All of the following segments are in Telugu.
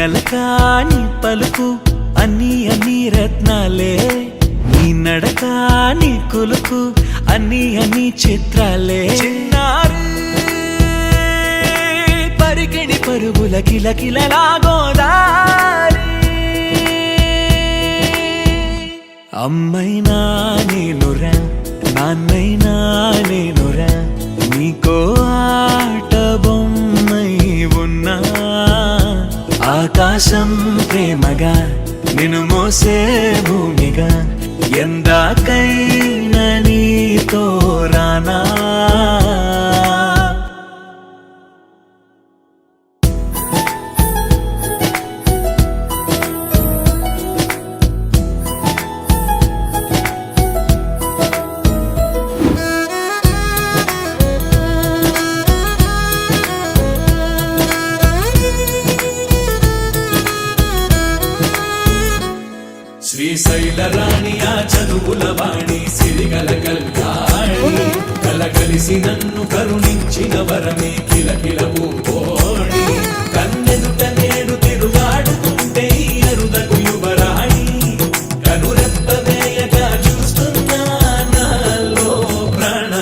అలకా నీ పలుకు అన్ని అన్ని రత్నాలే, నీ నడక నీ కులుకు అన్ని అన్ని చిత్రాలే. చిన్నారు పరికిణి పరుగుల కిలకిలలా గోదారి, అమ్మైనా నేనురా నాన్నైనా నేనురా, నీకో ఆట బొమ్మై ఉన్నా. ఆకాశం ప్రేమగా నిన్ను మోసే భూమిగా, ఎందాకైనా నీతో రానా. శ్రీశైల రాణి ఆ చదువుల వాణి, సిరిగల కల్యాణి, కలగలిసి నన్ను కరుణించిన వరమే కిలకిల పూకోణి. కన్నెదుట నేడు తిరుగాడుతుంటే అరుదకు యువరాణి, కనురెప్పవేయగా చూస్తున్నా నాలో ప్రాణ.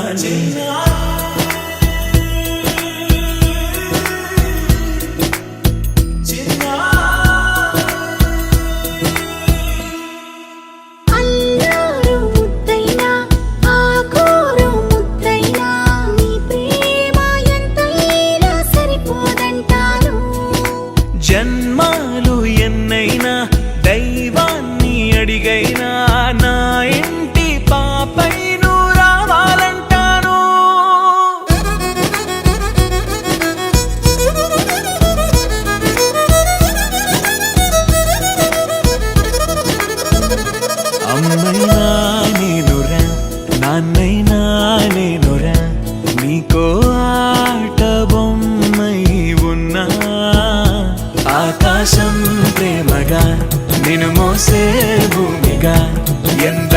జన్మాలు ఎన్నైనా దైవాన్ని అడిగైనా, నా ఇంటి పాపై నువ్వు రావాలంటాను. అమ్మైనా నేనురా నాన్నైనా నేనురా, నీకో ఆట బొమ్మై ఉన్నా. ఆకాశం ప్రేమగా నిన్ను మోసే భూమిగా, ఎంత